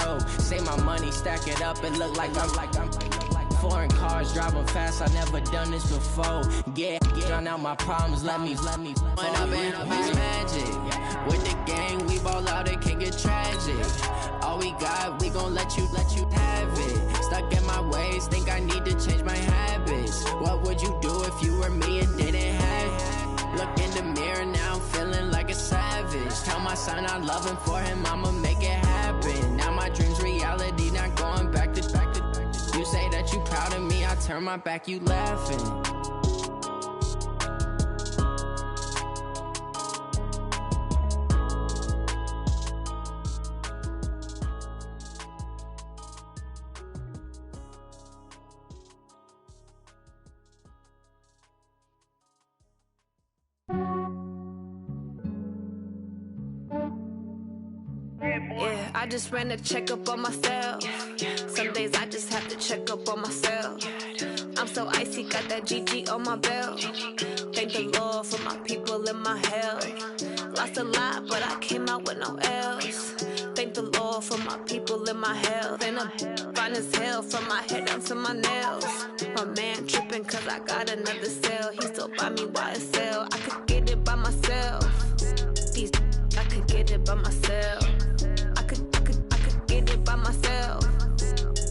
show. Say my money, stack it up, it look like I'm foreign cars, driving fast, I never done this before. Yeah, drown out my problems, let me. When I've been magic, with the gang, we ball out, it can get tragic. All we got, we gon' let you have it. Stuck in my ways, think I need to change my habits. What would you do if you were me and didn't have it? Look in the mirror, now I'm feeling like a savage. Tell my son I love him, for him I'ma make it happen. Now my dream's reality, not going back to. You say that you proud of me, I turn my back, you laughing. Yeah, I just ran a checkup on myself. Some days I just have to check up on myself. I'm so icy, got that GG on my belt. Thank the Lord for my people in my health. Lost a lot, but I came out with no L's. Thank the Lord for my people in my health. And I'm fine as hell from my head down to my nails. My man tripping cause I got another cell. He still buy me YSL. I could get it by myself. These I could get it by myself. I could get it by myself.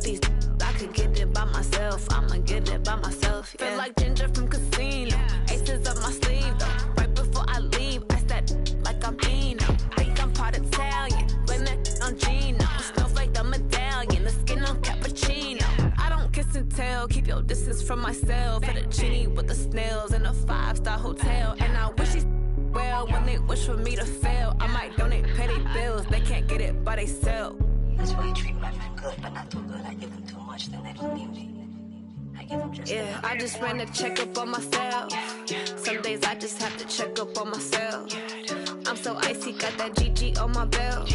These I could get it by myself. I'ma get it by myself. Yeah. Feel like Ginger from Casino. Aces up my sleeve though. Right before I leave, I said like I'm Dino. Think I'm part Italian. Blame that on Gino. Smells like the medallion. The skin on cappuccino. I don't kiss and tell. Keep your distance from myself. Fettuccine with the snails in a 5-star hotel. And I wish he's well when they wish for me to fail. I might donate petty bills. They can't get it by themselves. That's why you treat my friend good, but not too good. I give them too much, then they don't need me. I give them just yeah, I just ran a checkup on myself. Some days I just have to check up on myself. I'm so icy, got that GG on my belt.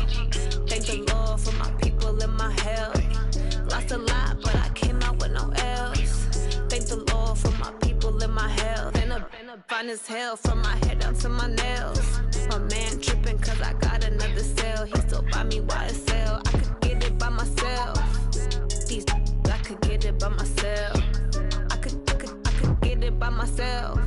Thank the Lord for my people in my health. Lost a lot, but I came out with no L's. Thank the Lord for my people in my health. And I'm fine as hell from my head down to my nails. My man tripping cause I got another cell. He still buy me YSL. I could get it by myself. These I could get it by myself. I could get it by myself.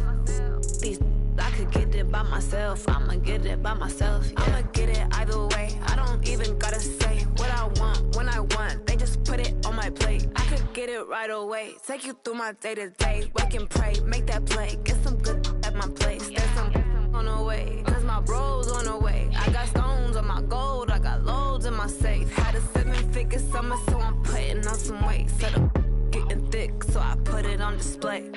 These I could get it by myself. I'ma get it by myself. Yeah. I'ma get it either way. I don't even gotta say what I want when I want. They just put it on my plate. I could get it right away. Take you through my day to day. Wake and pray, make that play. Get some good at my place. There's some on the way. Cause my bro's on the way. I got stones on my gold. I got loads in my safe. Had a 7-figure summer, so I'm putting on some weight. Set up getting thick, so I put it on display.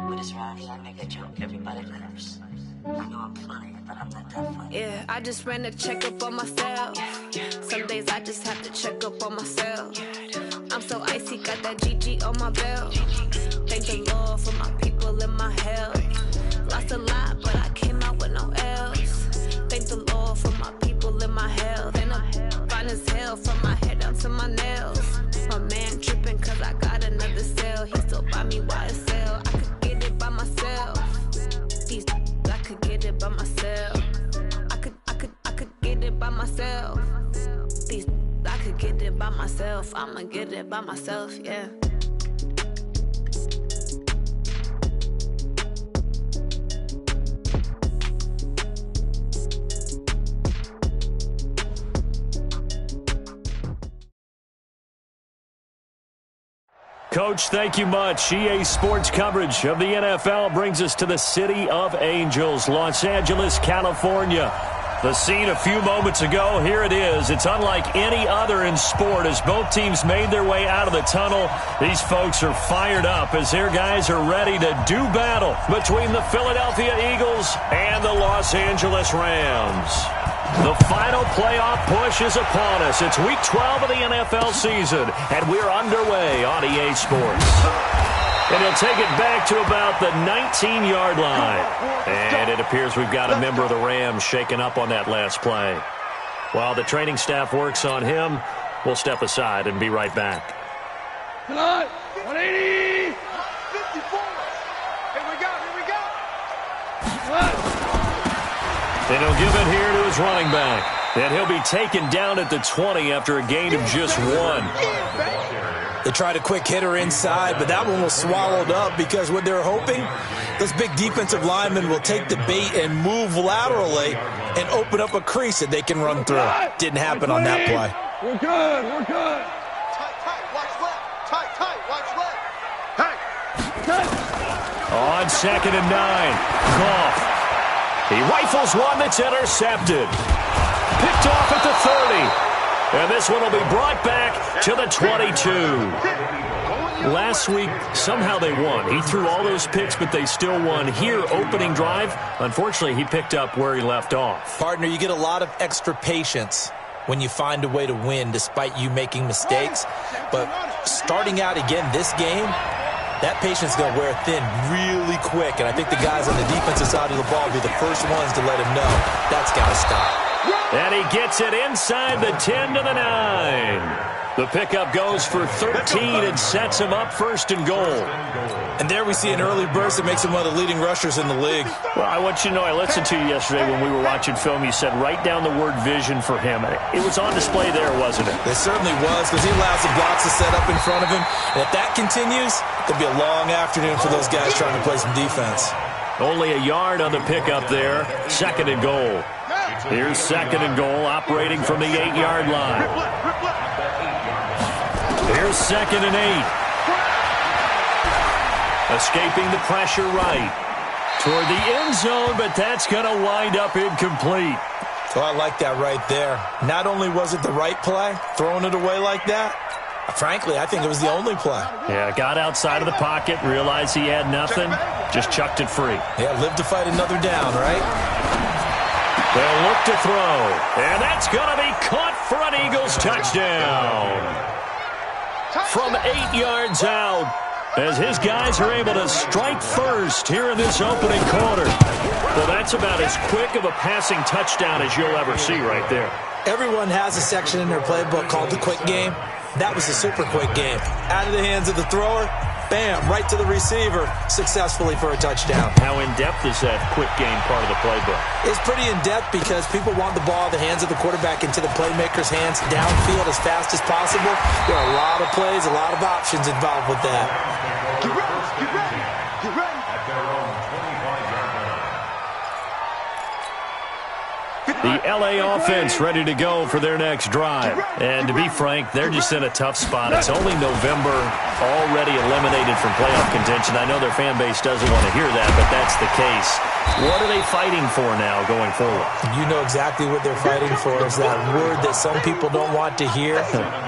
With this round, I make a joke, everybody laughs. I know I'm funny, but I'm not that funny. Yeah, I just ran a checkup on myself. Some days I just have to check up on myself. I'm so icy, got that GG on my belt. Thank the Lord for my people in my health. Lost a lot, but I came out with no L's. Thank the Lord for my people in my health. And I'm fine as hell from my head down to my nails. My man tripping cause I got another cell. He still buy me YSL. I could get it by myself. These I could get it by myself. I could get it by myself. These I could get it by myself. I'ma get it by myself, yeah. Coach, thank you much. EA Sports coverage of the NFL brings us to the City of Angels, Los Angeles, California. The scene a few moments ago, here it is. It's unlike any other in sport as both teams made their way out of the tunnel. These folks are fired up as their guys are ready to do battle between the Philadelphia Eagles and the Los Angeles Rams. The final playoff push is upon us. It's Week 12 of the NFL season, and we're underway on EA Sports. And he'll take it back to about the 19-yard line. And it appears we've got a member of the Rams shaken up on that last play. While the training staff works on him, we'll step aside and be right back. Come on, 180! 54! Here we go! Come on! And he'll give it here to his running back. And he'll be taken down at the 20 after a gain of just 1. They tried a quick hitter inside, but that one was swallowed up because what they're hoping, those big defensive linemen will take the bait and move laterally and open up a crease that they can run through. Didn't happen on that play. We're good. We're good. Tight, watch left. Tight, watch left. Hey. On 2nd and 9, Goff. He rifles one that's intercepted. Picked off at the 30. And this one will be brought back to the 22. Last week, somehow they won. He threw all those picks, but they still won. Here, opening drive, unfortunately, he picked up where he left off. Partner, you get a lot of extra patience when you find a way to win despite you making mistakes. But starting out again this game, that patience is going to wear thin really quick. And I think the guys on the defensive side of the ball will be the first ones to let him know that's got to stop. And he gets it inside the 10 to the 9. The pickup goes for 13 and sets him up 1st and goal. And there we see an early burst that makes him one of the leading rushers in the league. Well, I want you to know, I listened to you yesterday when we were watching film. You said write down the word vision for him. It was on display there, wasn't it? It certainly was, because he allows the blocks to set up in front of him. And if that continues, it'll be a long afternoon for those guys trying to play some defense. Only a yard on the pickup there. 2nd and goal. Here's 2nd and goal, operating from the 8-yard line. Here's 2nd and 8. Escaping the pressure right. Toward the end zone, but that's going to wind up incomplete. So I like that right there. Not only was it the right play, throwing it away like that, frankly, I think it was the only play. Yeah, got outside of the pocket, realized he had nothing, just chucked it free. Yeah, live to fight another down, right? They'll look to throw, and that's going to be caught for an Eagles touchdown. From 8 yards out, as his guys are able to strike first here in this opening quarter. Well, that's about as quick of a passing touchdown as you'll ever see right there. Everyone has a section in their playbook called the quick game. That was a super quick game. Out of the hands of the thrower, bam, right to the receiver, successfully for a touchdown. How in-depth is that quick game part of the playbook? It's pretty in-depth because people want the ball in the hands of the quarterback into the playmaker's hands downfield as fast as possible. There are a lot of plays, a lot of options involved with that. Get ready, get ready, get ready. The LA offense ready to go for their next drive. And to be frank, they're just in a tough spot. It's only November, already eliminated from playoff contention. I know their fan base doesn't want to hear that, but that's the case. What are they fighting for now going forward? You know exactly what they're fighting for. Is that word that some people don't want to hear,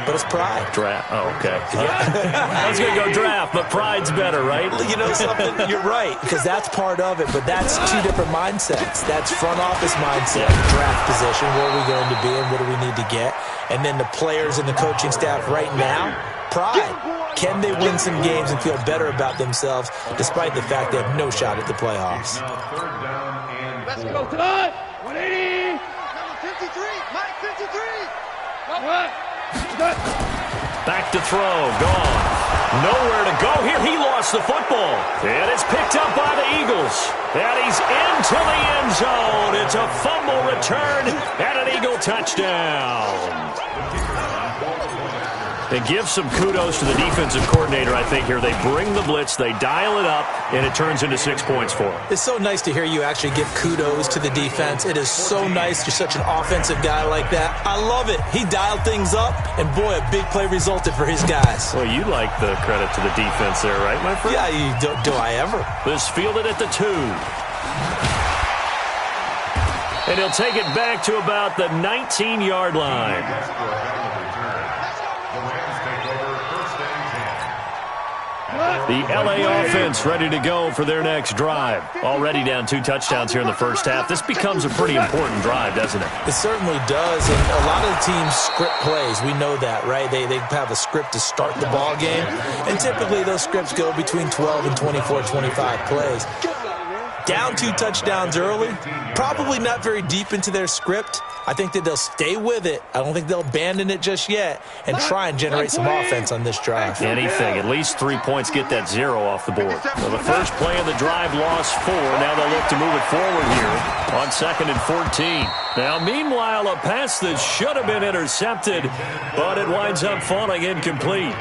but it's pride. Draft. Oh, okay. I was going to go draft, but pride's better, right? You know something? You're right, because that's part of it, but that's two different mindsets. That's front office mindset, draft position, where are we going to be and what do we need to get? And then the players and the coaching staff right now, pride. Can they win some games and feel better about themselves despite the fact they have no shot at the playoffs? Let's go tonight. 180. Number 53, Mike 53. Back to throw. Gone. Nowhere to go here. He lost the football. And it's picked up by the Eagles. And he's into the end zone. It's a fumble return and an Eagle touchdown. They give some kudos to the defensive coordinator, I think, here. They bring the blitz, they dial it up, and it turns into 6 points for them. It's so nice to hear you actually give kudos to the defense. It is so nice. You're such an offensive guy like that. I love it. He dialed things up, and boy, a big play resulted for his guys. Well, you like the credit to the defense there, right, my friend? Yeah, do I ever. This fielded at the 2. And he'll take it back to about the 19-yard line. The LA offense ready to go for their next drive. Already down 2 touchdowns here in the first half. This becomes a pretty important drive, doesn't it? It certainly does, and a lot of the teams script plays. We know that, right? They have a script to start the ball game, and typically those scripts go between 12 and 24, 25 plays. Down 2 touchdowns early, probably not very deep into their script. I think that they'll stay with it. I don't think they'll abandon it just yet and try and generate some offense on this drive. Anything. At least 3 points, get that 0 off the board. Well, the first play of the drive lost 4. Now they'll look to move it forward here on 2nd and 14. Now, meanwhile, a pass that should have been intercepted, but it winds up falling incomplete.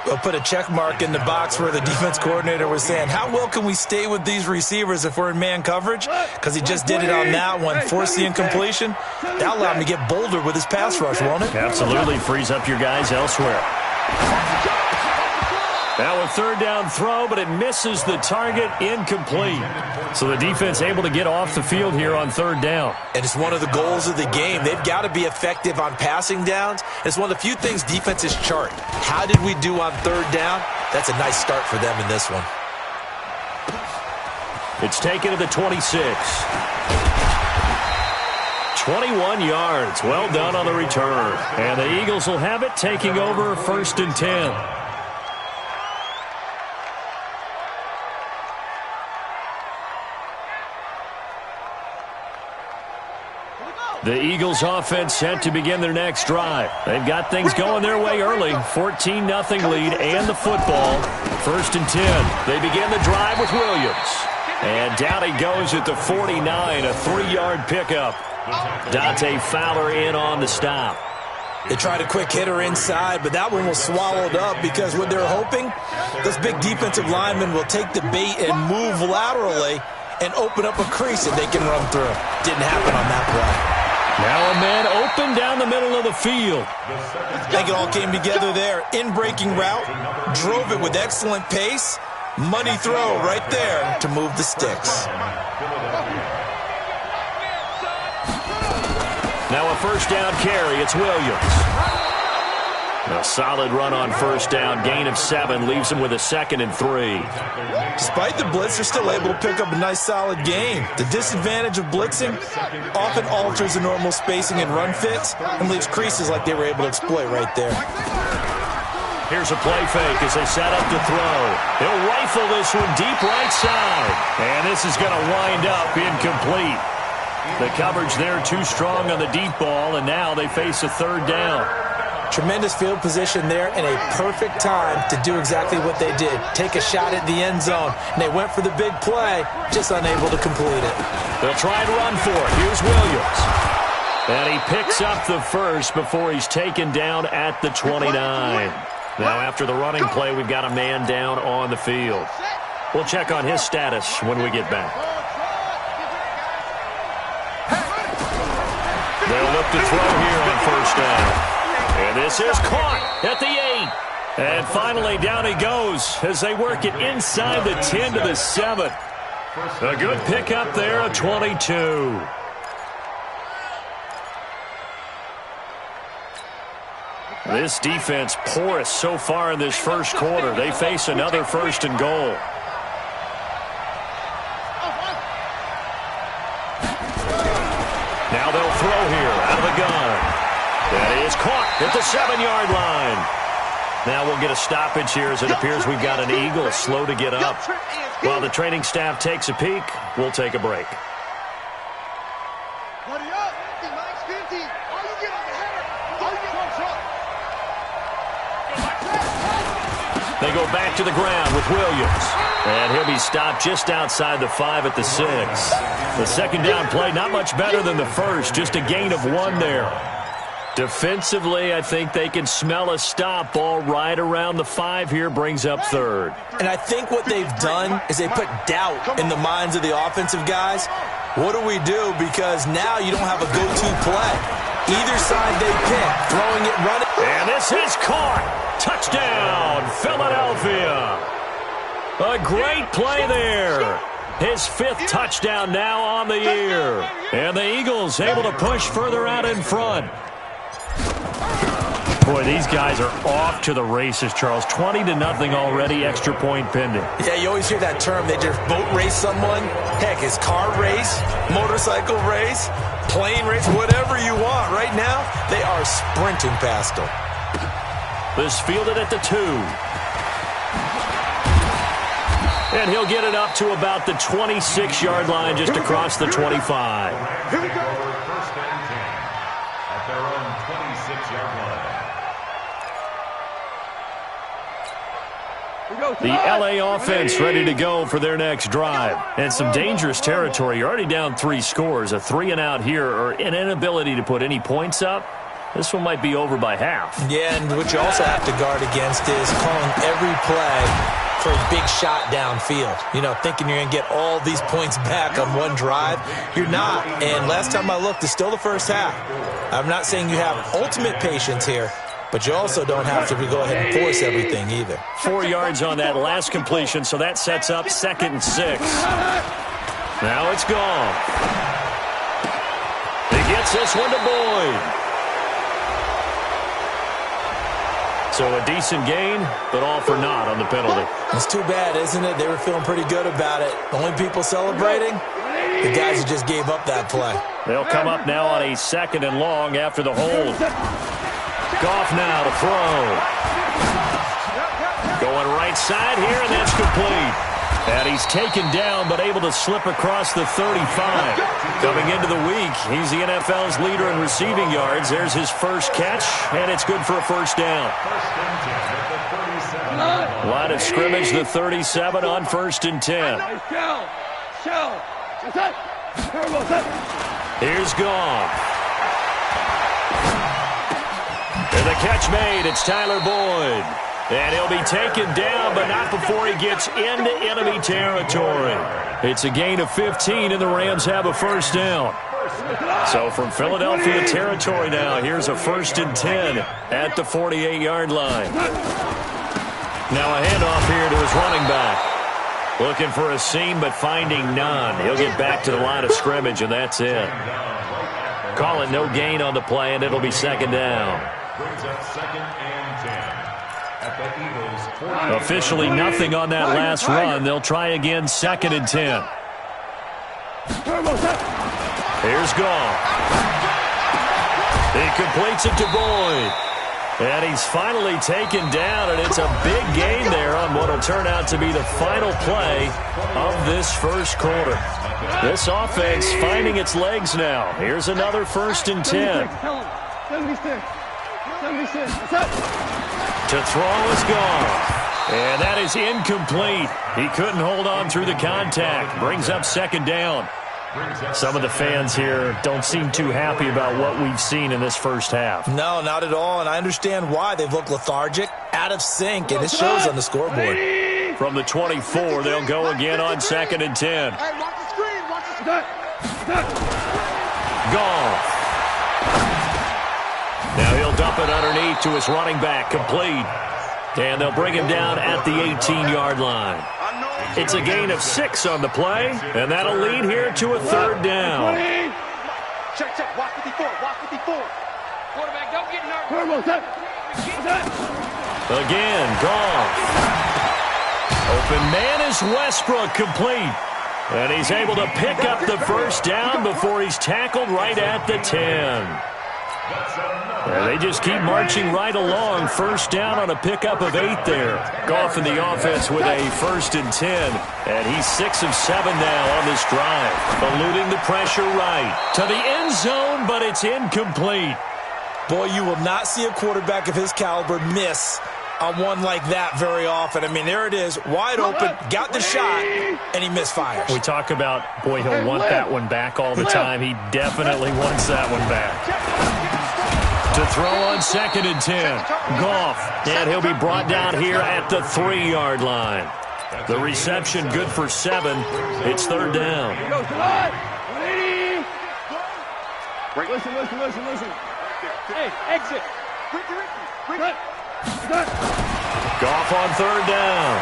We'll put a check mark in the box where the defense coordinator was saying, how well can we stay with these receivers if we're in man coverage? Because he just did it on that one, forced the incompletion. That'll allow him to get bolder with his pass rush, won't it? Absolutely. Frees up your guys elsewhere. Now a 3rd down throw, but it misses the target, incomplete. So the defense able to get off the field here on 3rd down. And it's one of the goals of the game. They've got to be effective on passing downs. It's one of the few things defenses chart. How did we do on 3rd down? That's a nice start for them in this one. It's taken to the 26. 21 yards. Well done on the return. And the Eagles will have it, taking over 1st and 10. The Eagles offense set to begin their next drive. They've got things going their way early. 14-0 lead and the football. 1st and 10. They begin the drive with Williams. And down he goes at the 49, a 3-yard pickup. Dante Fowler in on the stop. They tried a quick hitter inside, but that one was swallowed up because what they're hoping, those big defensive linemen will take the bait and move laterally and open up a crease that they can run through. Didn't happen on that play. Now a man open down the middle of the field. I think it all came together there. In-breaking route, drove it with excellent pace. Money throw right there to move the sticks. Now a 1st down carry. It's Williams. A solid run on 1st down. Gain of 7 leaves him with a 2nd and 3. Despite the blitz, they're still able to pick up a nice solid gain. The disadvantage of blitzing often alters the normal spacing and run fits and leaves creases like they were able to exploit right there. Here's a play fake as they set up to throw. He'll rifle this one deep right side. And this is going to wind up incomplete. The coverage there too strong on the deep ball, and now they face a 3rd down. Tremendous field position there and a perfect time to do exactly what they did. Take a shot at the end zone. And they went for the big play, just unable to complete it. They'll try and run for it. Here's Williams. And he picks up the 1st before he's taken down at the 29. Now after the running play, we've got a man down on the field. We'll check on his status when we get back. They'll look to throw here on 1st down. And this is caught at the 8. And finally down he goes as they work it inside the 10 to the 7. A good pickup there, a 22. This defense porous so far in this 1st quarter. They face another 1st and goal. Now they'll throw here out of the gun. That is caught at the 7-yard line. Now we'll get a stoppage here as it appears we've got an Eagle slow to get up. While the training staff takes a peek, we'll take a break. They go back to the ground with Williams. And he'll be stopped just outside the 5 at the 6. The 2nd down play, not much better than the 1st. Just a gain of 1 there. Defensively, I think they can smell a stop ball right around the 5 here, brings up 3rd. And I think what they've done is they put doubt in the minds of the offensive guys. What do we do? Because now you don't have a go-to play. Either side they pick, throwing it, running. And this is caught. Touchdown, Philadelphia. A great play there. His 5th touchdown now on the year. And the Eagles able to push further out in front. Boy, these guys are off to the races, Charles. 20-0 already, extra point pending. Yeah, you always hear that term. They just boat race someone. Heck, it's car race, motorcycle race, plane race, whatever you want. Right now, they are sprinting past them. This fielded at the 2. And he'll get it up to about the 26-yard line, just across the 25. Here we go. First and 10 at their own 26-yard line. The LA offense ready to go for their next drive. And some dangerous territory. You're already down 3 scores. A 3-and-out here, or an inability to put any points up. This one might be over by half. Yeah, and what you also have to guard against is calling every play for a big shot downfield. You know, thinking you're going to get all these points back on one drive. You're not. And last time I looked, it's still the first half. I'm not saying you have ultimate patience here, but you also don't have to go ahead and force everything either. 4 yards on that last completion, so that sets up 2nd and 6. Now it's gone. He gets this one to Boyd. So a decent gain, but all for naught on the penalty. It's too bad, isn't it? They were feeling pretty good about it. The only people celebrating, the guys who just gave up that play. They'll come up now on a 2nd and long after the hold. Goff now to throw. Going right side here, and that's complete. And he's taken down, but able to slip across the 35. Coming into the week, he's the NFL's leader in receiving yards. There's his first catch, and it's good for a first down. Line of scrimmage, the 37 on 1st and 10. Here's Goff. And the catch made. It's Tyler Boyd. And he'll be taken down, but not before he gets into enemy territory. It's a gain of 15, and the Rams have a first down. So from Philadelphia territory now, here's a 1st and 10 at the 48-yard line. Now a handoff here to his running back. Looking for a seam, but finding none. He'll get back to the line of scrimmage, and that's it. Call it no gain on the play, and it'll be 2nd down. Brings up 2nd and 10. Officially nothing on that last run. They'll try again, 2nd and 10. Here's Goff. He completes it to Boyd. And he's finally taken down, and it's a big gain there on what will turn out to be the final play of this first quarter. This offense finding its legs now. Here's another 1st and 10. 76. To throw is Goff. And that is incomplete. He couldn't hold on through the contact. Brings up 2nd down. Some of the fans here don't seem too happy about what we've seen in this first half. No, not at all, and I understand why. They've looked lethargic, out of sync, and it shows on the scoreboard. From the 24, they'll go again on 2nd and 10. Hey, watch the screen. Watch the screen. Goff. Now he'll dump it underneath to his running back, complete. And they'll bring him down at the 18-yard line. It's a gain of 6 on the play, and that'll lead here to a 3rd down. Check. Watch 54. Watch 54. Quarterback, don't get nervous. Again, Goff. Open man is Westbrook, complete. And he's able to pick up the first down before he's tackled right at the 10. And they just keep marching right along. First down on a pickup of 8 there. Goff in the offense with a 1st and 10. And he's 6 of 7 now on this drive. Eluding the pressure right to the end zone, but it's incomplete. Boy, you will not see a quarterback of his caliber miss on one like that very often. I mean, there it is, wide open, got the shot, and he misfires. We talk about, boy, he'll want that one back all the time. He definitely wants that one back. To throw on 2nd and 10. Goff, and he'll be brought down here at the 3-yard line. The reception good for 7. It's 3rd down. Listen. Hey, exit. Goff on 3rd down.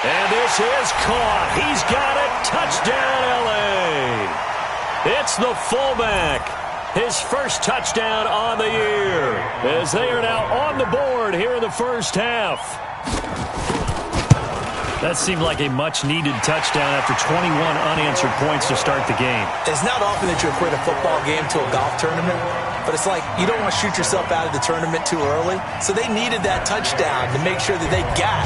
And this is caught. He's got it. Touchdown, L.A. It's the fullback. His first touchdown on the year, as they are now on the board here in the first half. That seemed like a much-needed touchdown after 21 unanswered points to start the game. It's not often that you equate a football game to a golf tournament, but it's like you don't want to shoot yourself out of the tournament too early. So they needed that touchdown to make sure that they got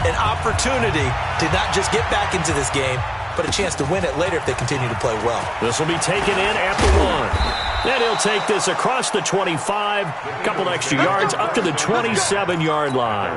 an opportunity to not just get back into this game, but a chance to win it later if they continue to play well. This will be taken in at the 1. And he'll take this across the 25, a couple extra yards up to the 27-yard line.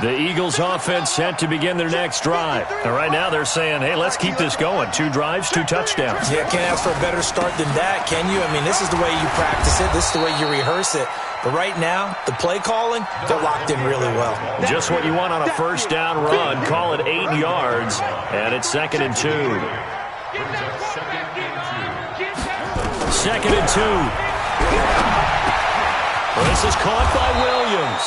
The Eagles offense set to begin their next drive. And right now they're saying, hey, let's keep this going. 2 drives, 2 touchdowns. Yeah, can't ask for a better start than that, can you? I mean, this is the way you practice it. This is the way you rehearse it. But right now, the play calling, they're locked in really well. Just what you want on a first down run. Call it 8 yards, and it's 2nd and 2. 2nd and 2. This is caught by Williams.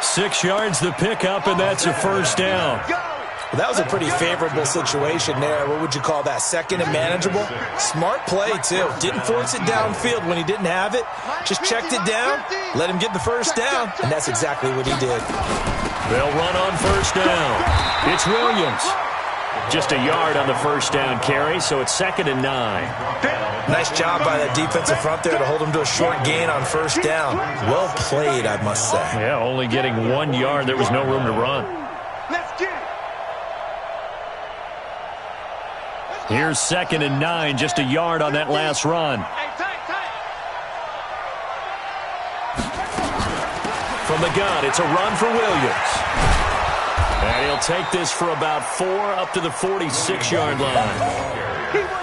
6 yards the pickup, and that's a first down. Well, that was a pretty favorable situation there. What would you call that? 2nd and manageable? Smart play, too. Didn't force it downfield when he didn't have it. Just checked it down, let him get the first down, and that's exactly what he did. They'll run on first down. It's Williams. Just a yard on the first down carry, so it's 2nd and 9. Nice job by that defensive front there to hold him to a short gain on first down. Well played, I must say. Yeah, only getting 1 yard. There was no room to run. Here's 2nd and 9, just a yard on that last run. From the gun, it's a run for Williams. And he'll take this for about 4 up to the 46-yard line.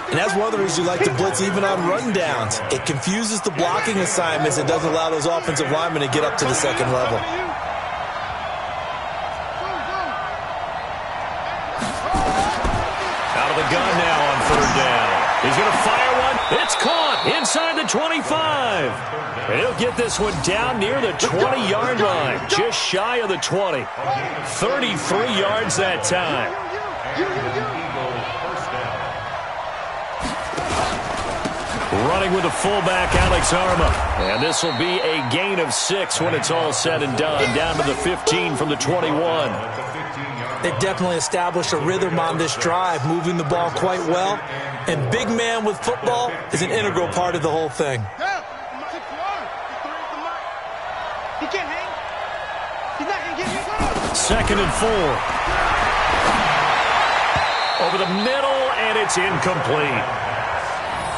And that's one of the reasons you like to blitz even on rundowns. It confuses the blocking assignments. It doesn't allow those offensive linemen to get up to the second level. Out of the gun now on 3rd down. He's going to fire one. It's caught inside the 25. And he'll get this one down near the 20-yard line, just shy of the 20. 33 yards that time. Running with the fullback, Alex Arma. And this will be a gain of 6 when it's all said and done, down to the 15 from the 21. They've definitely established a rhythm on this drive, moving the ball quite well. And big man with football is an integral part of the whole thing. He can't hang. He's not going to get me. 2nd and 4. Over the middle, and it's incomplete.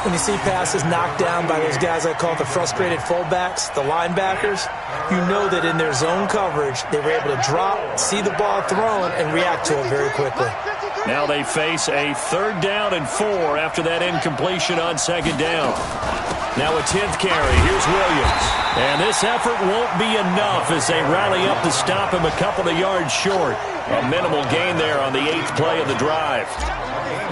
When you see passes knocked down by those guys I call the frustrated fullbacks, the linebackers, you know that in their zone coverage, they were able to drop, see the ball thrown, and react to it very quickly. Now they face a 3rd down and 4 after that incompletion on 2nd down. Now a 10th carry. Here's Williams. And this effort won't be enough as they rally up to stop him a couple of yards short. A minimal gain there on the 8th play of the drive.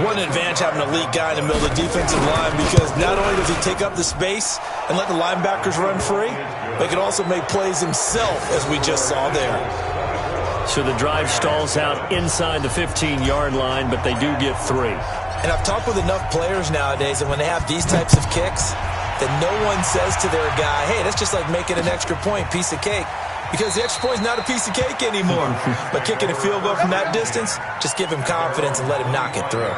What an advantage having an elite guy in the middle of the defensive line, because not only does he take up the space and let the linebackers run free, but he can also make plays himself, as we just saw there. So the drive stalls out inside the 15-yard line, but they do get 3. And I've talked with enough players nowadays, and when they have these types of kicks, that no one says to their guy, hey, that's just like making an extra point, piece of cake. Because the extra point is not a piece of cake anymore. But kicking a field goal from that distance, just give him confidence and let him knock it through.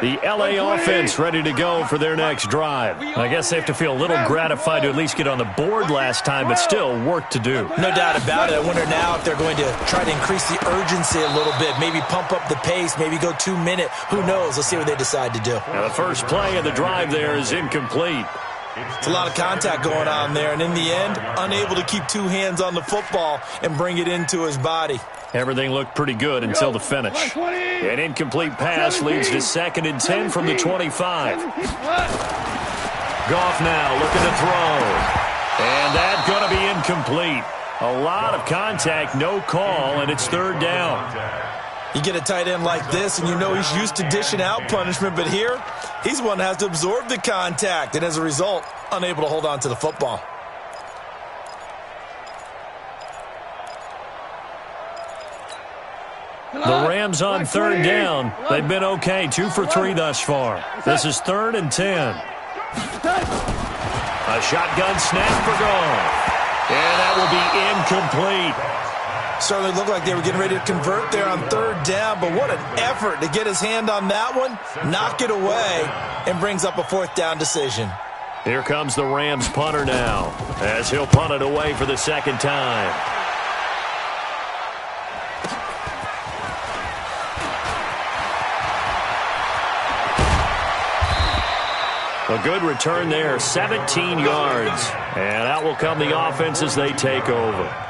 The L.A. offense ready to go for their next drive. I guess they have to feel a little gratified to at least get on the board last time, but still work to do. No doubt about it. I wonder now if they're going to try to increase the urgency a little bit, maybe pump up the pace, maybe go 2 minute. Who knows? Let's see what they decide to do. Now the first play of the drive there is incomplete. It's a lot of contact going on there, and in the end, unable to keep 2 hands on the football and bring it into his body. Everything looked pretty good until the finish. An incomplete pass leads to 2nd and 10 from the 25. Goff now looking to throw. And that's going to be incomplete. A lot of contact, no call, and it's 3rd down. You get a tight end like this, and you know he's used to dishing out punishment, but here, he's the one that has to absorb the contact, and as a result, unable to hold on to the football. The Rams on 3rd down. They've been okay, 2 for 3 thus far. This is 3rd and 10. A shotgun snap for Goff. And that will be incomplete. Certainly looked like they were getting ready to convert there on 3rd down, but what an effort to get his hand on that one, knock it away, and brings up a 4th down decision. Here comes the Rams punter now, as he'll punt it away for the second time. A good return there, 17 yards. And out will come the offense as they take over.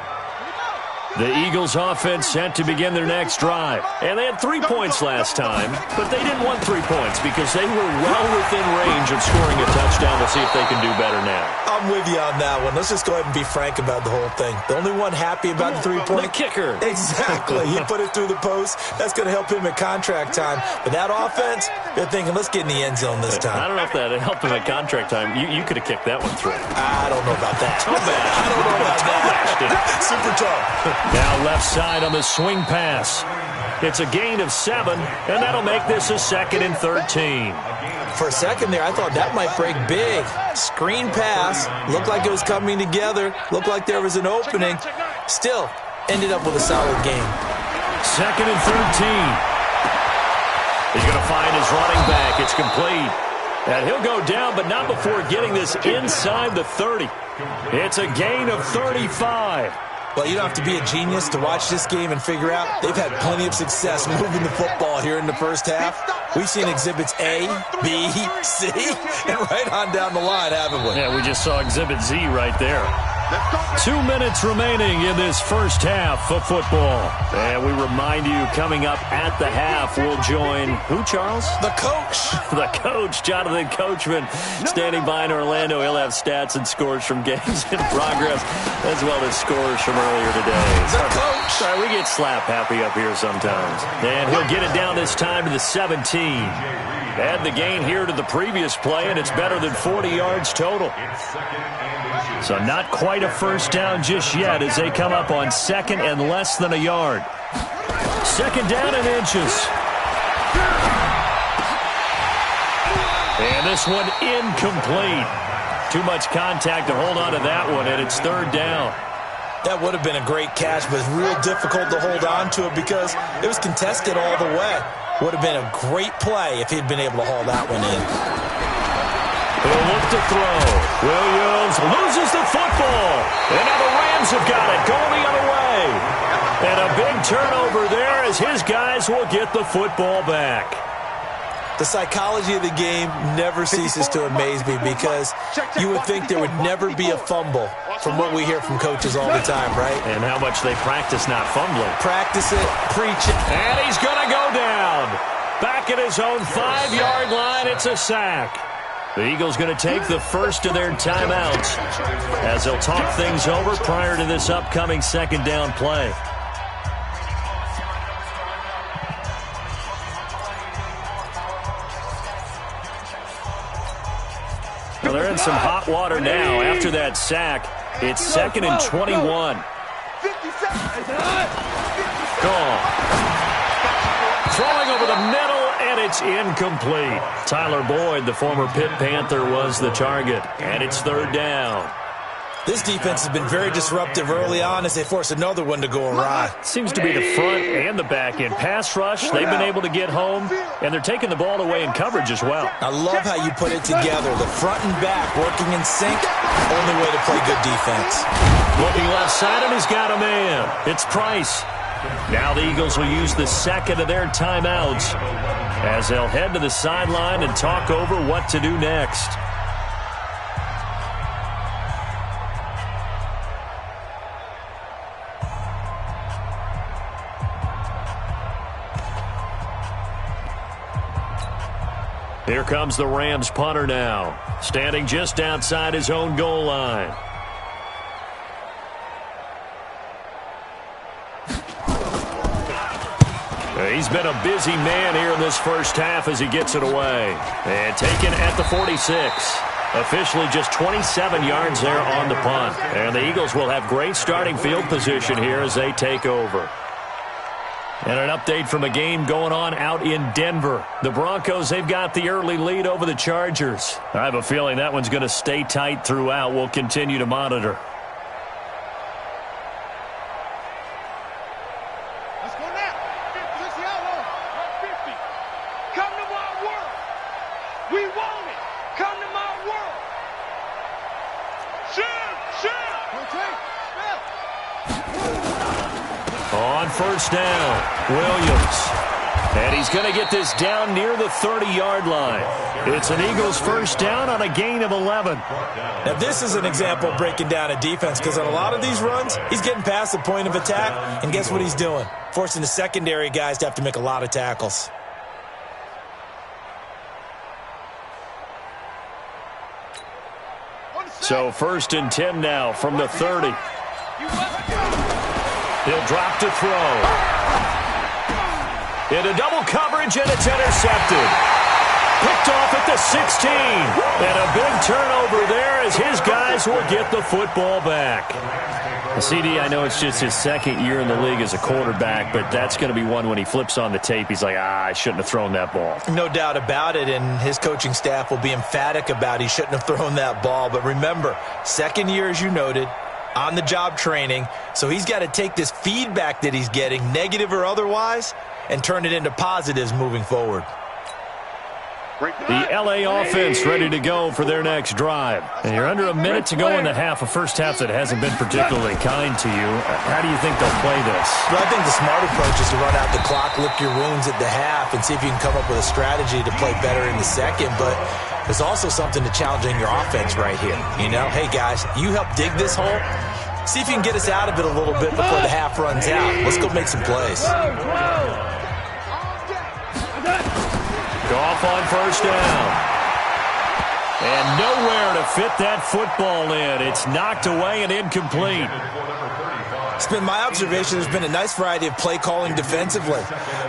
The Eagles offense set to begin their next drive. And they had 3 points last time, but they didn't want 3 points because they were well within range of scoring a touchdown. We'll see if they can do better now. I'm with you on that one. Let's just go ahead and be frank about the whole thing. The only one happy about the 3-point? The kicker. Exactly. He put it through the post. That's going to help him at contract time. But that offense, they're thinking, let's get in the end zone this time. I don't know if that helped him at contract time. You could have kicked that one through. I don't know about that. Toe bash. I don't know about that. Super tough. Now left side on the swing pass. It's a gain of 7, and that'll make this a 2nd and 13. For a second there, I thought that might break big. Screen pass. Looked like it was coming together. Looked like there was an opening. Still, ended up with a solid game. 2nd and 13. He's going to find his running back. It's complete. And he'll go down, but not before getting this inside the 30. It's a gain of 35. Well, you don't have to be a genius to watch this game and figure out they've had plenty of success moving the football here in the first half. We've seen exhibits A, B, C, and right on down the line, haven't we? Yeah, we just saw exhibit Z right there. 2 minutes remaining in this first half of football. And we remind you, coming up at the half, we'll join who, Charles? The coach. The coach, Jonathan Coachman, standing by in Orlando. He'll have stats and scores from games in progress, as well as scores from earlier today. The coach. Sorry, we get slap happy up here sometimes. And he'll get it down this time to the 17. Add the gain here to the previous play, and it's better than 40 yards total. So not quite a first down just yet as they come up on 2nd and less than a yard. 2nd down and inches. And this one incomplete. Too much contact to hold on to that one, and it's 3rd down. That would have been a great catch, but it's real difficult to hold on to it because it was contested all the way. Would have been a great play if he'd been able to haul that one in. He'll look to throw. Williams loses the football. And now the Rams have got it going the other way. And a big turnover there as his guys will get the football back. The psychology of the game never ceases to amaze me because you would think there would never be a fumble from what we hear from coaches all the time, right? And how much they practice not fumbling. Practice it, preach it. And he's going to go down. Back at his own 5-yard line, it's a sack. The Eagles going to take the first of their timeouts as they'll talk things over prior to this upcoming 2nd down play. Well, they're in some hot water now after that sack. It's 2nd and 21. Gone. Throwing over the middle, and it's incomplete. Tyler Boyd, the former Pitt Panther, was the target, and it's 3rd down. This defense has been very disruptive early on as they force another one to go awry. Seems to be the front and the back end. Pass rush, they've been able to get home, and they're taking the ball away in coverage as well. I love how you put it together. The front and back working in sync, only way to play good defense. Looking left side, and he's got a man. It's Price. Now the Eagles will use the 2nd of their timeouts as they'll head to the sideline and talk over what to do next. Here comes the Rams punter now, standing just outside his own goal line. He's been a busy man here in this first half as he gets it away. And taken at the 46. Officially just 27 yards there on the punt. And the Eagles will have great starting field position here as they take over. And an update from a game going on out in Denver. The Broncos, they've got the early lead over the Chargers. I have a feeling that one's going to stay tight throughout. We'll continue to monitor. first down. Williams. And he's going to get this down near the 30-yard line. It's an Eagles first down on a gain of 11. Now, this is an example of breaking down a defense because on a lot of these runs, he's getting past the point of attack, and guess what he's doing? Forcing the secondary guys to have to make a lot of tackles. So 1st and 10 now from the 30. He'll drop to throw. Into double coverage, and it's intercepted. Picked off at the 16. And a big turnover there as his guys will get the football back. CD, I know it's just his second year in the league as a quarterback, but that's going to be one when he flips on the tape, he's like, I shouldn't have thrown that ball. No doubt about it, and his coaching staff will be emphatic about he shouldn't have thrown that ball. But remember, second year, as you noted, on-the-job training, so he's got to take this feedback that he's getting, negative or otherwise, and turn it into positives moving forward. The L.A. offense ready to go for their next drive. And you're under a minute to go in the half, a first half that hasn't been particularly kind to you. How do you think they'll play this? Well, I think the smart approach is to run out the clock, lick your wounds at the half, and see if you can come up with a strategy to play better in the second. But there's also something to challenging your offense right here. You know, hey, guys, you help dig this hole. See if you can get us out of it a little bit before the half runs out. Let's go make some plays. Goff on first down. And nowhere to fit that football in. It's knocked away and incomplete. It's been my observation there's been a nice variety of play calling defensively.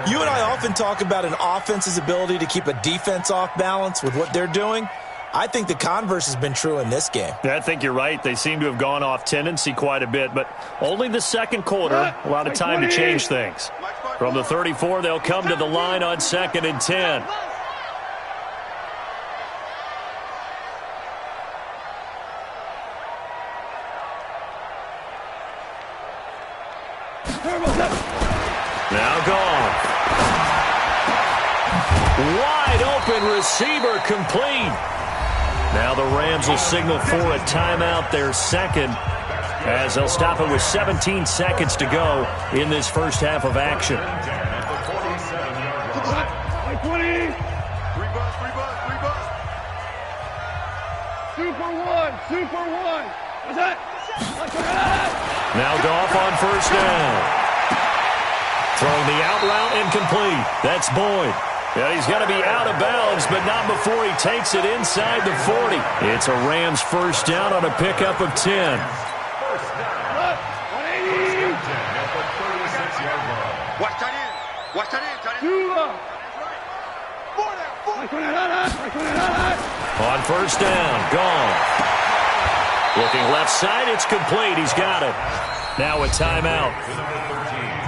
You and I often talk about an offense's ability to keep a defense off balance with what they're doing. I think the converse has been true in this game. I think you're right. They seem to have gone off tendency quite a bit, but only the second quarter, a lot of time to change things. From the 34, they'll come to the line on 2nd and 10. Now gone. Wide open receiver complete. Now the Rams will signal for a timeout, their second, as they'll stop it with 17 seconds to go in this first half of action. 20. Super one. What's that? Now Goff on first down. Throwing the out route incomplete. That's Boyd. Yeah, he's got to be out of bounds, but not before he takes it inside the 40. It's a Rams first down on a pickup of 10. On first down, gone. Looking left side, it's complete. He's got it. Now a timeout.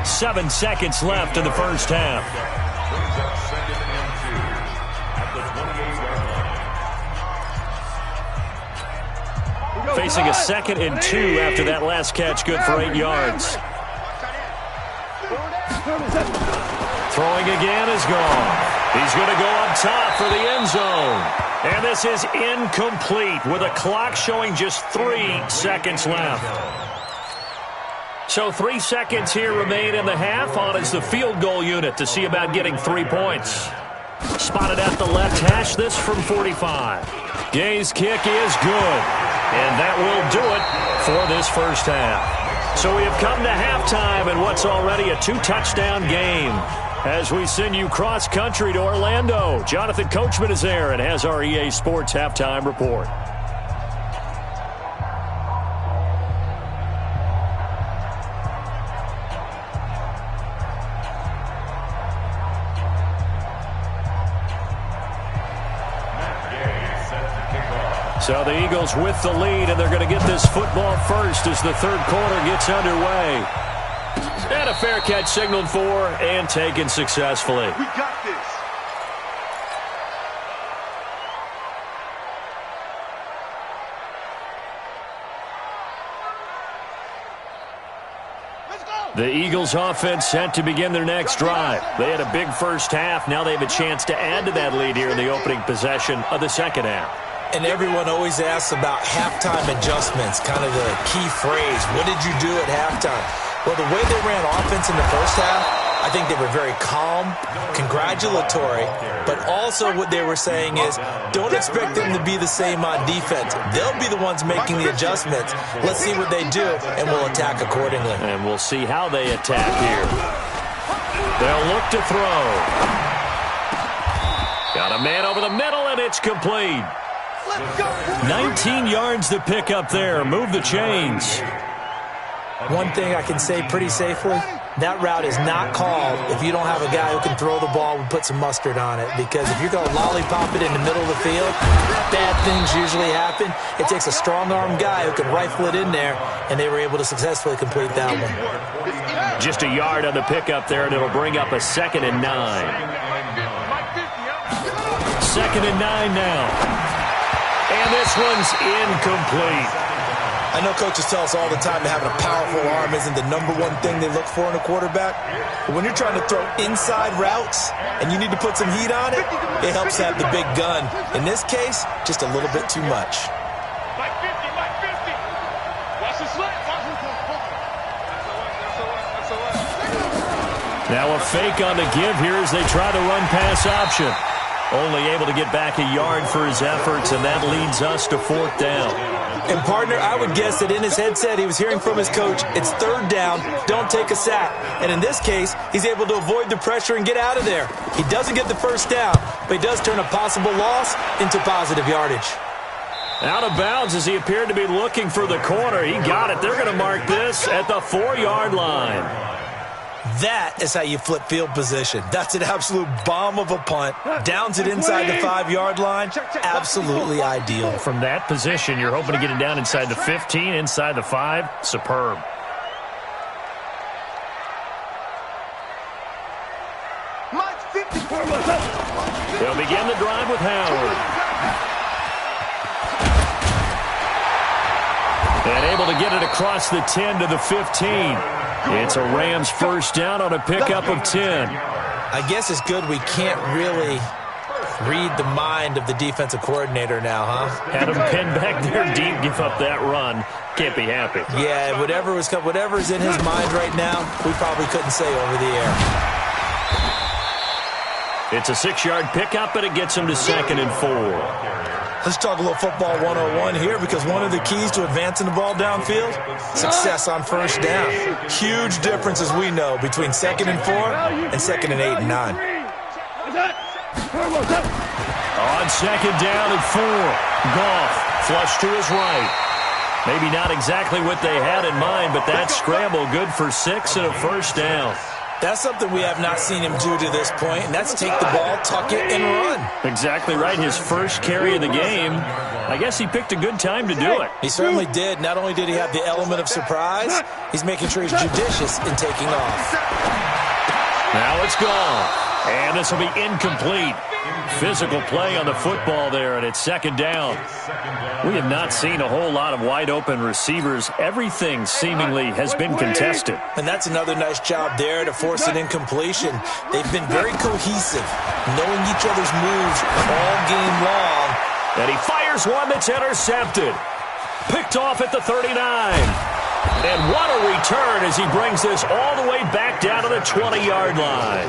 7 seconds left in the first half. Facing a 2nd and 2 after that last catch, good for 8 yards. Throwing again is gone. He's going to go up top for the end zone. And this is incomplete with a clock showing just 3 seconds left. So 3 seconds here remain in the half. On is the field goal unit to see about getting 3 points. Spotted at the left hash, this from 45. Gay's kick is good. And that will do it for this first half. So we have come to halftime in what's already a 2-touchdown game. As we send you cross-country to Orlando, Jonathan Coachman is there and has our EA Sports Halftime Report. So the Eagles with the lead, and they're going to get this football first as the third quarter gets underway. And a fair catch signaled for and taken successfully. We got this. The Eagles offense set to begin their next drive. They had a big first half. Now they have a chance to add to that lead here in the opening possession of the second half. And everyone always asks about halftime adjustments, kind of the key phrase. What did you do at halftime? Well, the way they ran offense in the first half, I think they were very calm, congratulatory, but also what they were saying is don't expect them to be the same on defense. They'll be the ones making the adjustments. Let's see what they do, and we'll attack accordingly. And we'll see how they attack here. They'll look to throw. Got a man over the middle, and it's complete. 19 yards to pick up there. Move the chains. One thing I can say pretty safely, that route is not called if you don't have a guy who can throw the ball and put some mustard on it. Because if you're going to lollipop it in the middle of the field, bad things usually happen. It takes a strong-arm guy who can rifle it in there, and they were able to successfully complete that one. Just a yard on the pickup there, and it'll bring up a 2nd and 9. 2nd and 9 now. And this one's incomplete. I know coaches tell us all the time that having a powerful arm isn't the number one thing they look for in a quarterback. But when you're trying to throw inside routes and you need to put some heat on it, it helps to have the big gun. In this case, just a little bit too much. Mike 50, Mike 50. Watch the slant. Now a fake on the give here as they try to run pass option. Only able to get back a yard for his efforts, and that leads us to 4th down. And, partner, I would guess that in his headset he was hearing from his coach, it's 3rd down, don't take a sack. And in this case, he's able to avoid the pressure and get out of there. He doesn't get the 1st down, but he does turn a possible loss into positive yardage. Out of bounds as he appeared to be looking for the corner. He got it. They're going to mark this at the 4-yard line. That is how you flip field position. That's an absolute bomb of a punt. Downs it inside the 5-yard line. Absolutely ideal. From that position, you're hoping to get it down inside the 15, inside the 5. Superb. They'll begin the drive with Howard. And able to get it across the 10 to the 15. It's a Rams 1st down on a pickup of 10. I guess it's good we can't really read the mind of the defensive coordinator now, huh? Had him pinned back there deep, give up that run. Can't be happy. Yeah, whatever's in his mind right now, we probably couldn't say over the air. It's a 6-yard pickup, but it gets him to 2nd and 4. Let's talk a little football 101 here, because one of the keys to advancing the ball downfield, success on 1st down. Huge difference, as we know, between 2nd and 4 and 2nd and 8 and 9. On 2nd down and 4, Goff flush to his right. Maybe not exactly what they had in mind, but that scramble good for 6 and a 1st down. That's something we have not seen him do to this point, and that's take the ball, tuck it, and run. Exactly right. His first carry of the game. I guess he picked a good time to do it. He certainly did. Not only did he have the element of surprise, he's making sure he's judicious in taking off. Now it's gone. And this will be incomplete. Physical play on the football there, and it's 2nd down. We have not seen a whole lot of wide-open receivers. Everything seemingly has been contested. And that's another nice job there to force an incompletion. They've been very cohesive, knowing each other's moves all game long. And he fires one that's intercepted. Picked off at the 39. And what a return as he brings this all the way back down to the 20-yard line.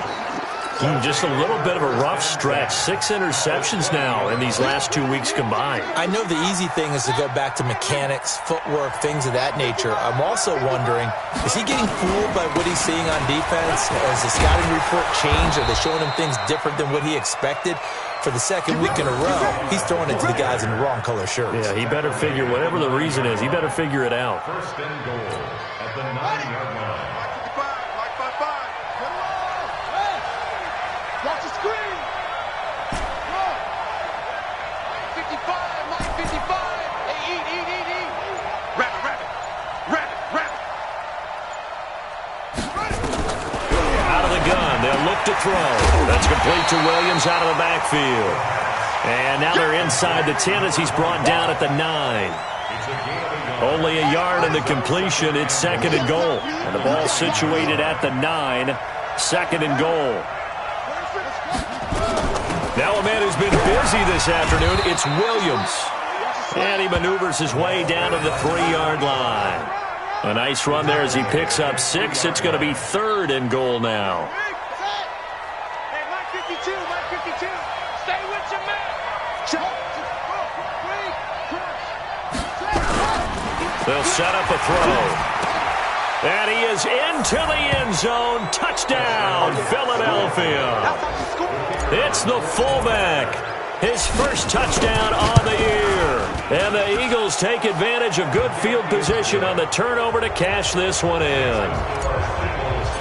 Just a little bit of a rough stretch. 6 interceptions now in these last 2 weeks combined. I know the easy thing is to go back to mechanics, footwork, things of that nature. I'm also wondering, is he getting fooled by what he's seeing on defense? Has the scouting report changed? Are they showing him things different than what he expected? For the 2nd week in a row, he's throwing it to the guys in the wrong color shirts. Yeah, he better figure, whatever the reason is, he better figure it out. 1st and goal at the 9-yard line. Watch the screen. Mike 55, Mike 55. Hey, eat. Rabbit. Out of the gun, they'll look to throw. That's complete to Williams out of the backfield. And now they're inside the 10 as he's brought down at the 9. Only a yard in the completion. It's 2nd and goal. And the ball situated at the 9. 2nd and goal. Now a man who's been busy this afternoon, it's Williams. And he maneuvers his way down to the 3-yard line. A nice run there as he picks up 6. It's going to be 3rd and goal now. Hey, Mike 52, Mike 52. Stay with your man. They'll set up a throw. And he is into the end zone. Touchdown, Philadelphia. It's the fullback. His first touchdown on the year. And the Eagles take advantage of good field position on the turnover to cash this one in.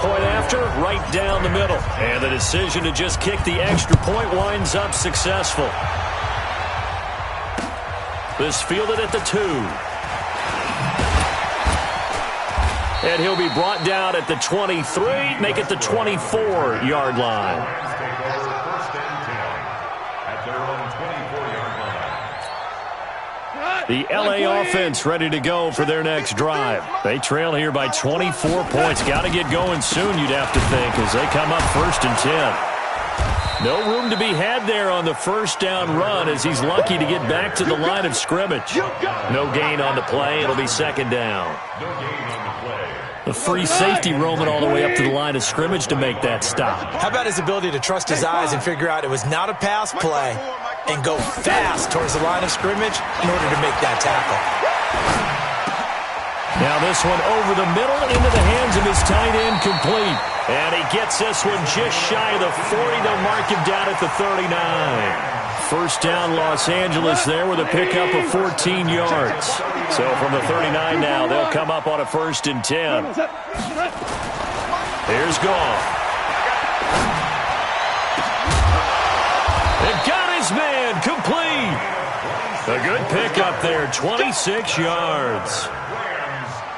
Point after, right down the middle. And the decision to just kick the extra point winds up successful. This fielded at the 2. And he'll be brought down at the 23, make it the 24-yard line. The LA offense ready to go for their next drive. They trail here by 24 points. Got to get going soon, you'd have to think, as they come up 1st and 10. No room to be had there on the first down run as he's lucky to get back to the line of scrimmage. No gain on the play. It'll be 2nd down. The free safety roaming all the way up to the line of scrimmage to make that stop. How about his ability to trust his eyes and figure out it was not a pass play and go fast towards the line of scrimmage in order to make that tackle. Now this one over the middle into the hands of his tight end, complete. And he gets this one just shy of the 40. They'll mark him down at the 39. First down, Los Angeles there with a pickup of 14 yards. So from the 39 now, they'll come up on a 1st and 10. Here's Goff. And got his man, complete. A good pickup there, 26 yards.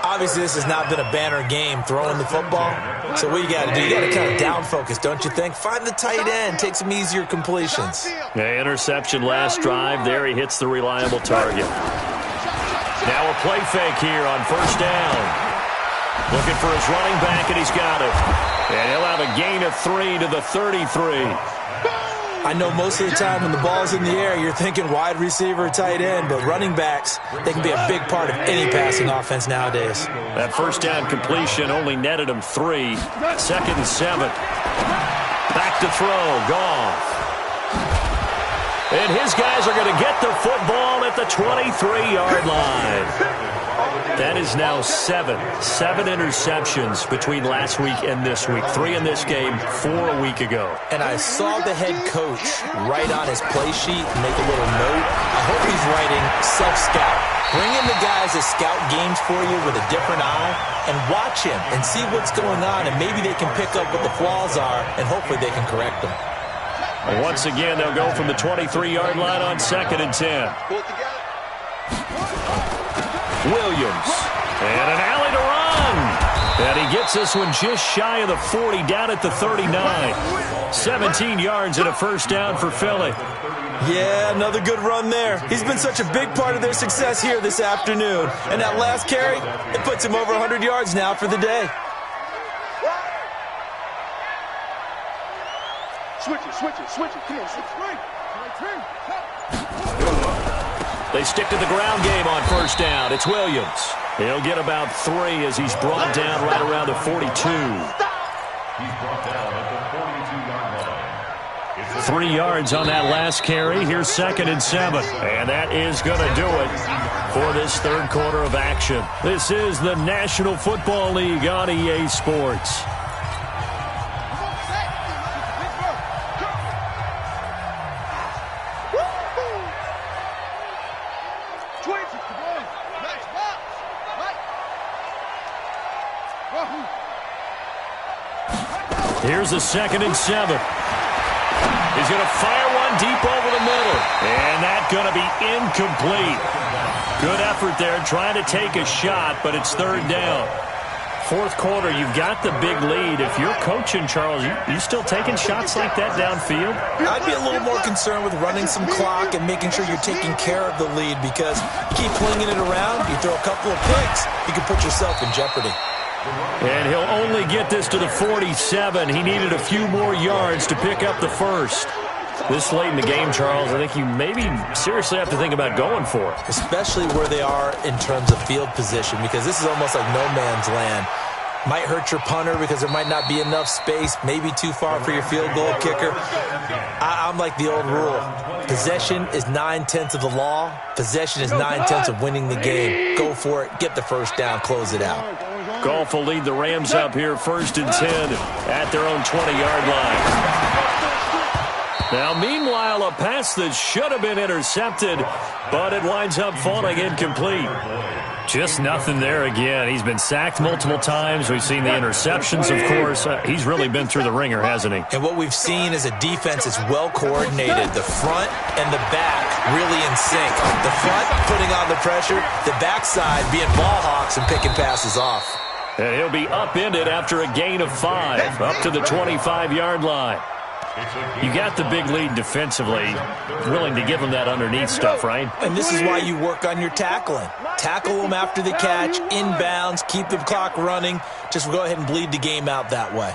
Obviously, this has not been a banner game throwing the football. So what you got to do, you got to kind of down focus, don't you think? Find the tight end, take some easier completions. Yeah, interception last drive. There he hits the reliable target. Now a play fake here on 1st down. Looking for his running back, and he's got it. And he'll have a gain of 3 to the 33. I know most of the time when the ball's in the air, you're thinking wide receiver, tight end, but running backs, they can be a big part of any passing offense nowadays. That 1st down completion only netted him 3. 2nd and 7. Back to throw, Goff. And his guys are going to get the football at the 23-yard line. That is now 7 interceptions between last week and this week. 3 in this game, 4 a week ago. And I saw the head coach write on his play sheet and make a little note. I hope he's writing self-scout. Bring in the guys that scout games for you with a different eye and watch him and see what's going on, and maybe they can pick up what the flaws are, and hopefully they can correct them. And once again, they'll go from the 23-yard line on 2nd and 10. Williams. And an alley to run. And he gets this one just shy of the 40, down at the 39. 17 yards and a 1st down for Philly. Yeah, another good run there. He's been such a big part of their success here this afternoon. And that last carry, it puts him over 100 yards now for the day. Switch it. Come on, switch. They stick to the ground game on 1st down. It's Williams. He'll get about 3 as he's brought down right around the 42. He's brought down at the 42-yard line. 3 yards on that last carry. Here's 2nd and 7. And that is going to do it for this 3rd quarter of action. This is the National Football League on EA Sports. Here's a 2nd and 7. He's going to fire one deep over the middle. And that's going to be incomplete. Good effort there trying to take a shot, but it's 3rd down. 4th quarter, you've got the big lead. If you're coaching, Charles, you still taking shots like that downfield? I'd be a little more concerned with running some clock and making sure you're taking care of the lead, because you keep flinging it around, you throw a couple of picks, you can put yourself in jeopardy. And he'll only get this to the 47. He needed a few more yards to pick up the 1st. This late in the game, Charles, I think you maybe seriously have to think about going for it. Especially where they are in terms of field position, because this is almost like no man's land. Might hurt your punter because there might not be enough space, maybe too far for your field goal kicker. I'm like the old rule. Possession is 9/10 of the law. Possession is 9/10 of winning the game. Go for it. Get the first down. Close it out. Goff will lead the Rams up here 1st and 10 at their own 20-yard line. Now, meanwhile, a pass that should have been intercepted, but it winds up falling incomplete. Just nothing there again. He's been sacked multiple times. We've seen the interceptions, of course. He's really been through the ringer, hasn't he? And what we've seen is a defense that's well coordinated. The front and the back really in sync. The front putting on the pressure, the backside being ball hawks and picking passes off. And he'll be upended after a gain of 5, up to the 25-yard line. You got the big lead defensively, willing to give them that underneath stuff, right? And this is why you work on your tackling. Tackle them after the catch, inbounds, keep the clock running. Just go ahead and bleed the game out that way.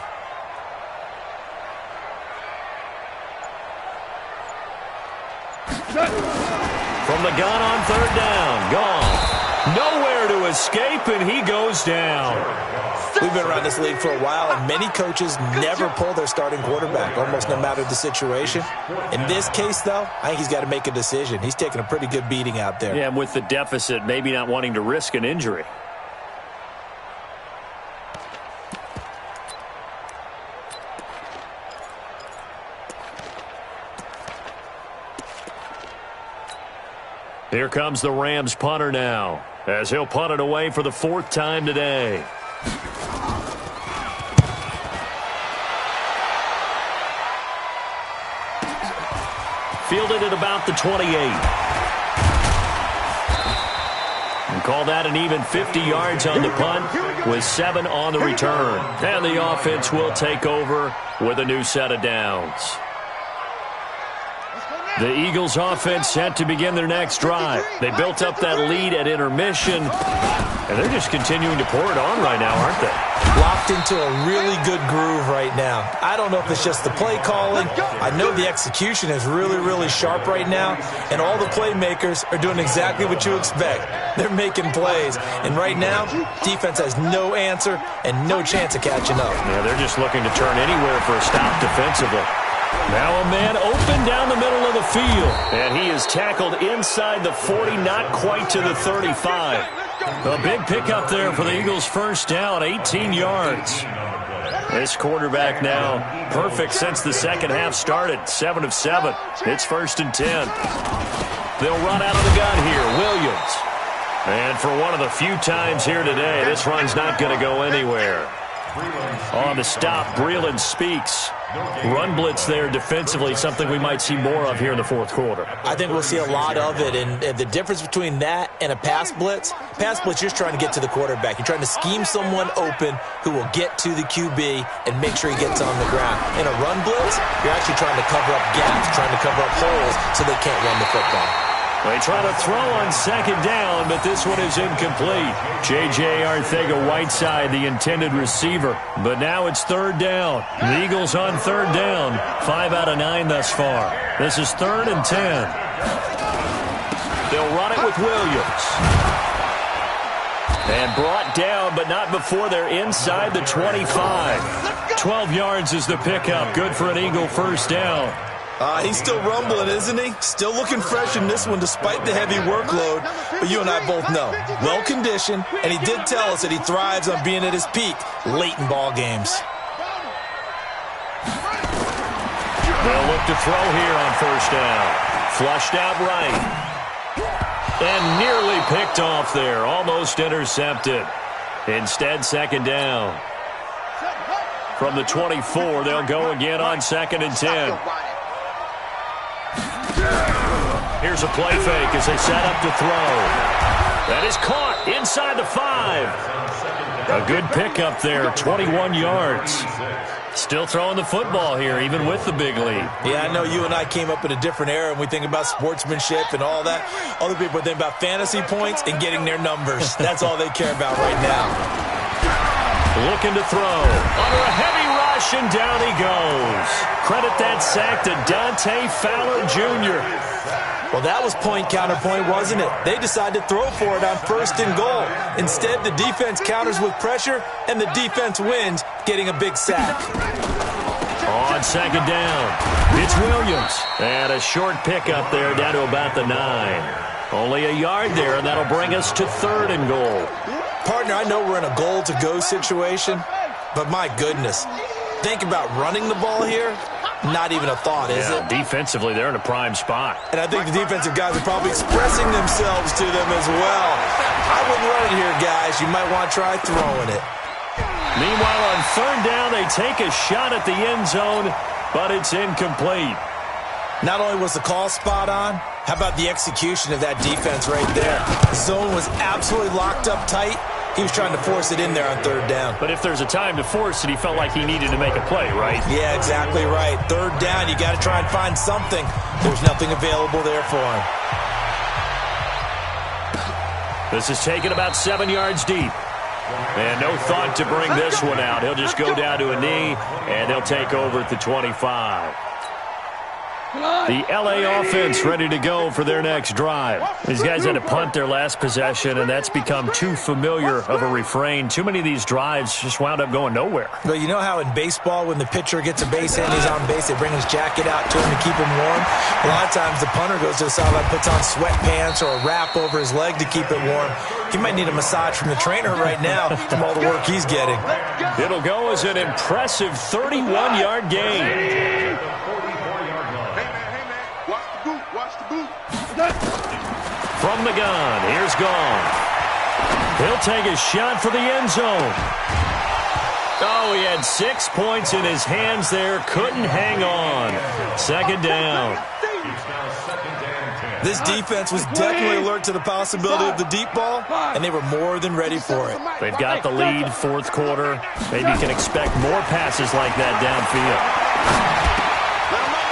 From the gun on 3rd down, gone. Nowhere to escape, and he goes down. We've been around this league for a while, and many coaches never pull their starting quarterback, almost no matter the situation. In this case, though, I think he's got to make a decision. He's taking a pretty good beating out there. Yeah, and with the deficit, maybe not wanting to risk an injury. Here comes the Rams punter now, as he'll punt it away for the 4th time today. Fielded at about the 28. And call that an even 50 yards on the punt with 7 on the return. And the offense will take over with a new set of downs. The Eagles offense set to begin their next drive. They built up that lead at intermission, and they're just continuing to pour it on right now, aren't they? Locked into a really good groove right now. I don't know if it's just the play calling. I know the execution is really, really sharp right now, and all the playmakers are doing exactly what you expect. They're making plays, and right now, defense has no answer and no chance of catching up. Yeah, they're just looking to turn anywhere for a stop defensively. Now a man open down the middle of the field, and he is tackled inside the 40, not quite to the 35. A big pickup there for the Eagles' first down, 18 yards. This quarterback now perfect since the second half started, 7 of 7. It's 1st and 10. They'll run out of the gun here, Williams. And for one of the few times here today, this run's not going to go anywhere. On the stop, Breeland Speaks. Run blitz there defensively, something we might see more of here in the 4th quarter. I think we'll see a lot of it, and the difference between that and a pass blitz, you're just trying to get to the quarterback. You're trying to scheme someone open who will get to the QB and make sure he gets on the ground. In a run blitz, you're actually trying to cover up gaps, trying to cover up holes so they can't run the football. They try to throw on 2nd down, but this one is incomplete. J.J. Arcega-Whiteside, the intended receiver. But now it's 3rd down. The Eagles on 3rd down. 5 out of 9 thus far. This is 3rd and 10. They'll run it with Williams. And brought down, but not before they're inside the 25. 12 yards is the pickup. Good for an Eagle first down. He's still rumbling, isn't he? Still looking fresh in this one despite the heavy workload. But you and I both know, well-conditioned, and he did tell us that he thrives on being at his peak late in ball games. They'll look to throw here on 1st down. Flushed out right. And nearly picked off there. Almost intercepted. Instead, 2nd down. From the 24, they'll go again on 2nd and 10. Here's a play fake as they set up to throw. That is caught inside the 5. A good pickup there, 21 yards. Still throwing the football here, even with the big lead. Yeah, I know you and I came up in a different era, and we think about sportsmanship and all that. Other people think about fantasy points and getting their numbers. That's all they care about right now. Looking to throw. Under a heavy rush, and down he goes. credit that sack to Dante Fowler Jr. Well, that was point-counterpoint, wasn't it? They decided to throw for it on 1st and goal. Instead, the defense counters with pressure, and the defense wins, getting a big sack. On 2nd down, it's Williams. And a short pickup there down to about the 9. Only a yard there, and that'll bring us to 3rd and goal. Partner, I know we're in a goal-to-go situation, but my goodness, think about running the ball here. Not even a thought, is it? Defensively, they're in a prime spot. And I think the defensive guys are probably expressing themselves to them as well. I wouldn't run it here, guys. You might want to try throwing it. Meanwhile, on 3rd down, they take a shot at the end zone, but it's incomplete. Not only was the call spot on, how about the execution of that defense right there? The zone was absolutely locked up tight. He was trying to force it in there on 3rd down. But if there's a time to force it, he felt like he needed to make a play, right? Yeah, exactly right. 3rd down, you got to try and find something. There's nothing available there for him. This is taken about 7 yards deep. And no thought to bring this one out. He'll just go down to a knee, and they'll take over at the 25. The L.A. offense ready to go for their next drive. These guys had to punt their last possession, and that's become too familiar of a refrain. Too many of these drives just wound up going nowhere. Well, you know how in baseball, when the pitcher gets a base hit and he's on base, they bring his jacket out to him to keep him warm? A lot of times the punter goes to the sideline, puts on sweatpants or a wrap over his leg to keep it warm. He might need a massage from the trainer right now from all the work he's getting. It'll go as an impressive 31-yard gain. From the gun, here's Goff. He'll take a shot for the end zone. Oh, he had 6 points in his hands there. Couldn't hang on. 2nd down. This defense was definitely alert to the possibility of the deep ball, and they were more than ready for it. They've got the lead, 4th quarter. Maybe you can expect more passes like that downfield.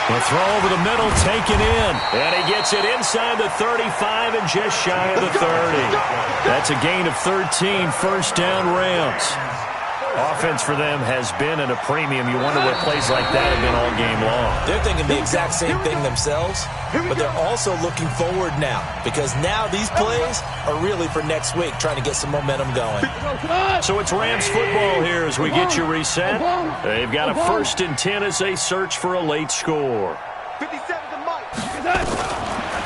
The throw over the middle, taken in. And he gets it inside the 35 and just shy of the 30. That's a gain of 13, 1st down Rams. Offense for them has been at a premium. You wonder what plays like that have been all game long. They're thinking the exact same thing themselves, but they're also looking forward now because now these plays are really for next week, trying to get some momentum going. So it's Rams football here as we get you reset. They've got a 1st and 10 as they search for a late score.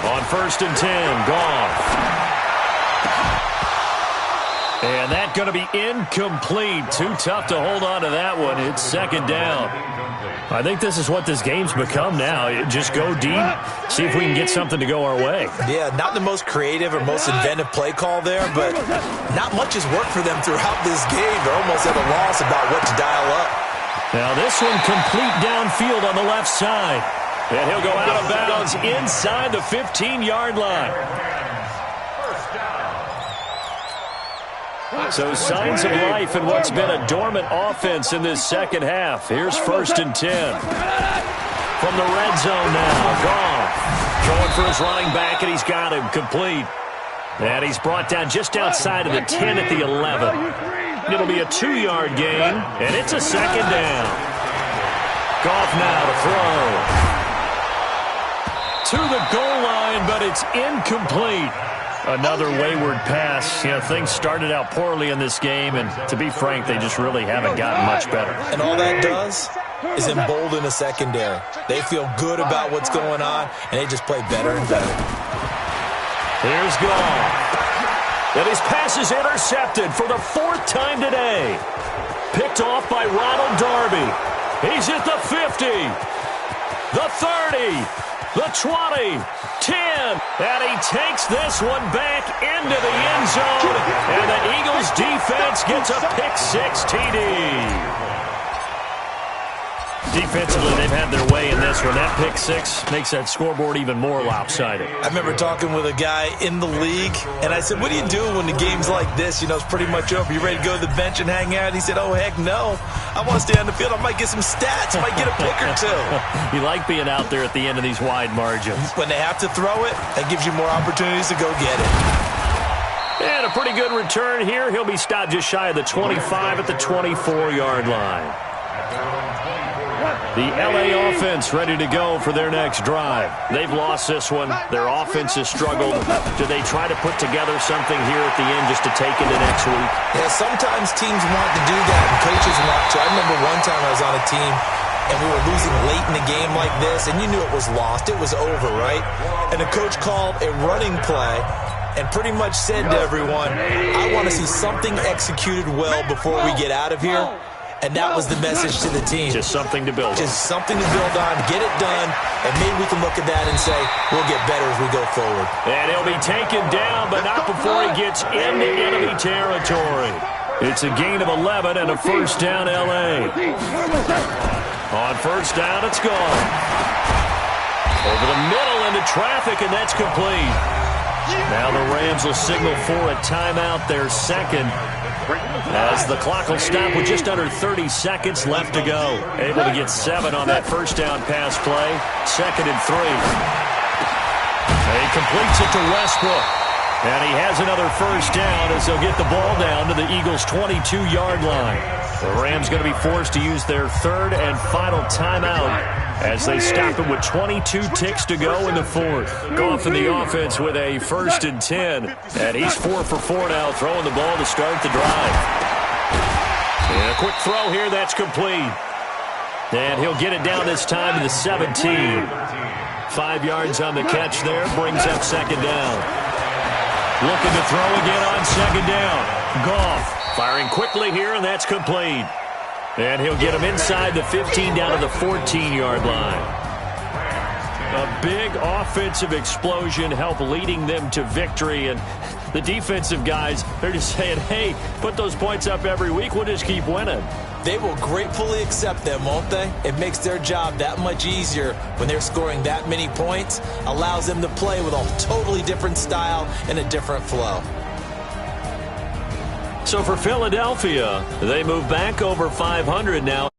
On 1st and 10, Goff. And that's going to be incomplete. Too tough to hold on to that one. It's 2nd down. I think this is what this game's become now. Just go deep, see if we can get something to go our way. Yeah, not the most creative or most inventive play call there, but not much has worked for them throughout this game. They're almost at a loss about what to dial up. Now this one complete downfield on the left side. And he'll go out of bounds inside the 15-yard line. So signs of life in what's been a dormant offense in this 2nd half. Here's 1st and 10. From the red zone now, Goff throwing for his running back, and he's got him complete. And he's brought down just outside of the 10 at the 11. It'll be a 2-yard gain, and it's a 2nd down. Goff now to throw. To the goal line, but it's incomplete. Another wayward pass. You know, things started out poorly in this game, and to be frank, they just really haven't gotten much better. And all that does is embolden a secondary. They feel good about what's going on, and they just play better and better. Here's Goff. And his pass is intercepted for the 4th time today. Picked off by Ronald Darby. He's at the 50, the 30, the 20, 10, and he takes this one back into the end zone, and the Eagles defense gets a pick-6 TD. Defensively, they've had their way in this one. That pick-6 makes that scoreboard even more lopsided. I remember talking with a guy in the league, and I said, what do you do when the game's like this? You know, it's pretty much over. You ready to go to the bench and hang out? He said, oh, heck no. I want to stay on the field. I might get some stats. I might get a pick or two. You like being out there at the end of these wide margins. When they have to throw it, that gives you more opportunities to go get it. And a pretty good return here. He'll be stopped just shy of the 25 at the 24-yard line. The LA offense ready to go for their next drive. They've lost this one. Their offense has struggled. Do they try to put together something here at the end just to take into next week? Yeah, sometimes teams want to do that, and coaches want to. I remember one time I was on a team, and we were losing late in the game like this, and you knew it was lost. It was over, right? And the coach called a running play and pretty much said to everyone, I want to see something executed well before we get out of here. And that was the message to the team. Just something to build on. Just something to build on, get it done, and maybe we can look at that and say, we'll get better as we go forward. And he'll be taken down, but not before he gets into enemy territory. It's a gain of 11 and a first down, L.A. On first down, it's gone. Over the middle into traffic, and that's complete. Now the Rams will signal for a timeout, their second, as the clock will stop with just under 30 seconds left to go. Able to get 7 on that first down pass play. 2nd and 3. He completes it to Westbrook. And he has another first down as he'll get the ball down to the Eagles' 22-yard line. The Rams going to be forced to use their 3rd and final timeout as they stop it with 22 ticks to go in the 4th. Goff in the offense with a 1st and 10. And he's 4 for 4 now, throwing the ball to start the drive. And a quick throw here, that's complete. And he'll get it down this time to the 17. 5 yards on the catch there, brings up 2nd down. Looking to throw again on 2nd down. Goff firing quickly here, and that's complete. And he'll get him inside the 15 down to the 14-yard line. A big offensive explosion helped leading them to victory. And the defensive guys, they're just saying, hey, put those points up every week. We'll just keep winning. They will gratefully accept them, won't they? It makes their job that much easier when they're scoring that many points. Allows them to play with a totally different style and a different flow. So for Philadelphia, they move back over 500 now.